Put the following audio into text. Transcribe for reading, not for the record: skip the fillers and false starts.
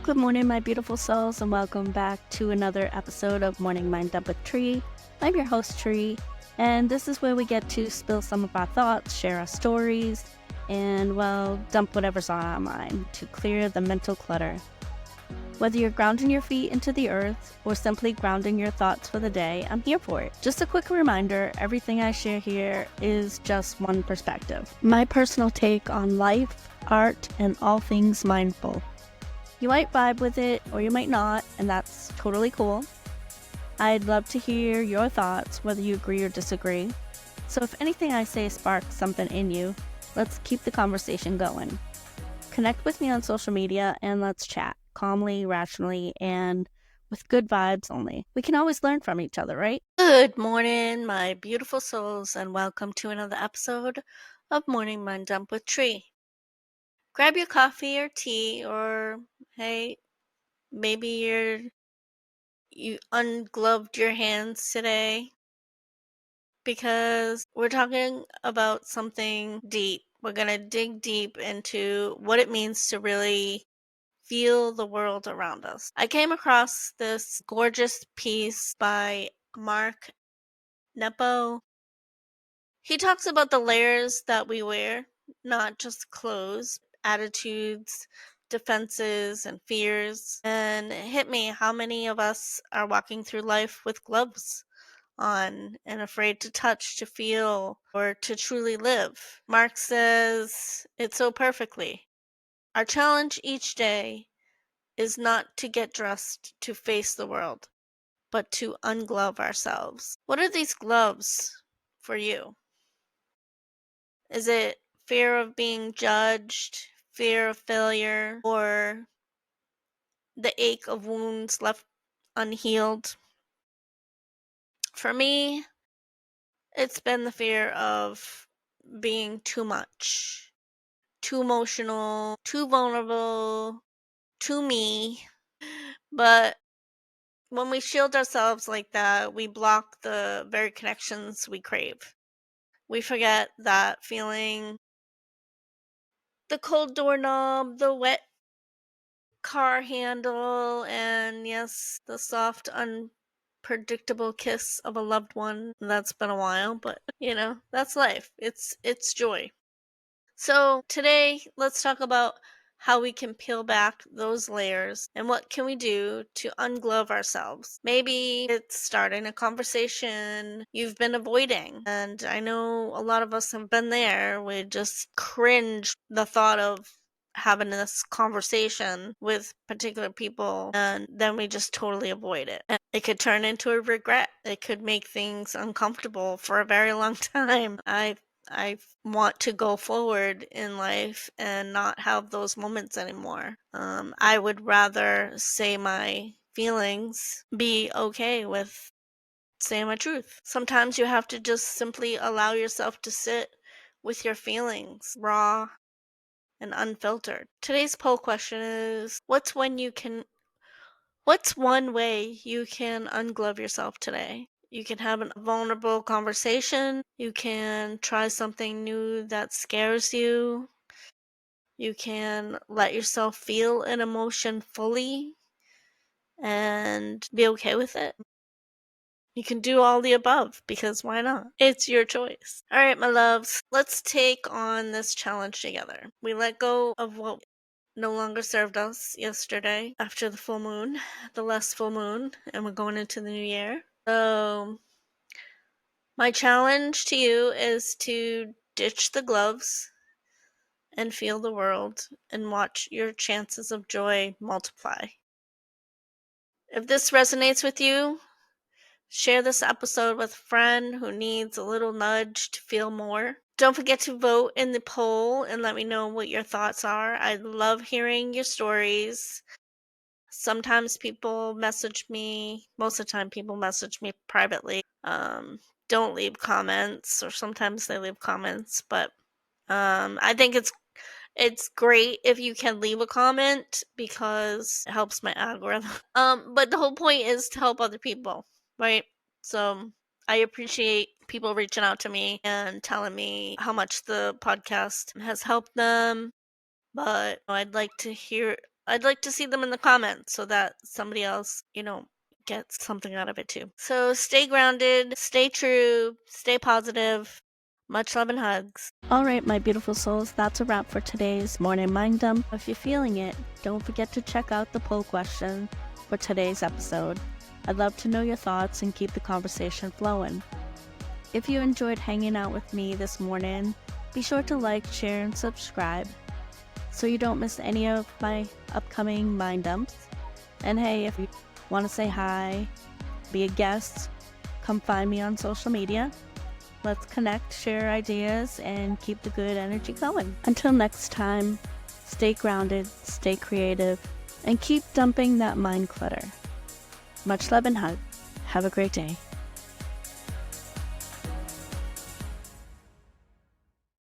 Good morning, my beautiful souls, and welcome back to another episode of Morning Mind Up with Trie. I'm your host, Trie, and this is where we get to spill some of our thoughts, share our stories, and, well, dump whatever's on our mind to clear the mental clutter. Whether you're grounding your feet into the earth or simply grounding your thoughts for the day, I'm here for it. Just a quick reminder, everything I share here is just one perspective. My personal take on life, art, and all things mindful. You might vibe with it or you might not, and that's totally cool. I'd love to hear your thoughts, whether you agree or disagree. So if anything I say sparks something in you, let's keep the conversation going. Connect with me on social media and let's chat calmly, rationally, and with good vibes only. We can always learn from each other, right? Good morning, my beautiful souls, and welcome to another episode of Morning Mind Dump with Trie. Grab your coffee or tea, or hey, maybe you ungloved your hands today, because we're talking about something deep. We're going to dig deep into what it means to really feel the world around us. I came across this gorgeous piece by Mark Nepo. He talks about the layers that we wear, not just clothes, attitudes, defenses, and fears. And it hit me how many of us are walking through life with gloves on and afraid to touch, to feel, or to truly live. Mark says it so perfectly. Our challenge each day is not to get dressed to face the world, but to unglove ourselves. What are these gloves for you? Is it fear of being judged, fear of failure, or the ache of wounds left unhealed? For me, it's been the fear of being too much, too emotional, too vulnerable, too me. But when we shield ourselves like that, we block the very connections we crave. We forget that feeling, the cold doorknob, the wet car handle, and yes, the soft, unpredictable kiss of a loved one. That's been a while, but that's life. It's joy. So today, let's talk about how we can peel back those layers and what can we do to unglove ourselves. Maybe it's starting a conversation you've been avoiding. And I know a lot of us have been there. We just cringe the thought of having this conversation with particular people, and then we just totally avoid it. And it could turn into a regret. It could make things uncomfortable for a very long time. I want to go forward in life and not have those moments anymore. I would rather say my feelings, be okay with saying my truth. Sometimes you have to just simply allow yourself to sit with your feelings, raw and unfiltered. Today's poll question is, what's one way you can unglove yourself today? You can have a vulnerable conversation. You can try something new that scares you. You can let yourself feel an emotion fully and be okay with it. You can do all the above, because why not? It's your choice. All right, my loves, let's take on this challenge together. We let go of what no longer served us yesterday after the last full moon, and we're going into the new year. So my challenge to you is to ditch the gloves and feel the world and watch your chances of joy multiply. If this resonates with you, share this episode with a friend who needs a little nudge to feel more. Don't forget to vote in the poll and let me know what your thoughts are. I love hearing your stories. Sometimes people message me, most of the time people message me privately. Don't leave comments, or sometimes they leave comments, but I think it's great if you can leave a comment, because it helps my algorithm. But the whole point is to help other people, right? So I appreciate people reaching out to me and telling me how much the podcast has helped them, but I'd like to hear I'd like to see them in the comments so that somebody else, gets something out of it too. So stay grounded, stay true, stay positive. Much love and hugs. All right, my beautiful souls, that's a wrap for today's morning mind dump. If you're feeling it, don't forget to check out the poll question for today's episode. I'd love to know your thoughts and keep the conversation flowing. If you enjoyed hanging out with me this morning, be sure to like, share, and subscribe so you don't miss any of my upcoming mind dumps. And hey, if you want to say hi, be a guest, come find me on social media. Let's connect, share ideas, and keep the good energy going. Until next time, stay grounded, stay creative, and keep dumping that mind clutter. Much love and hug. Have a great day.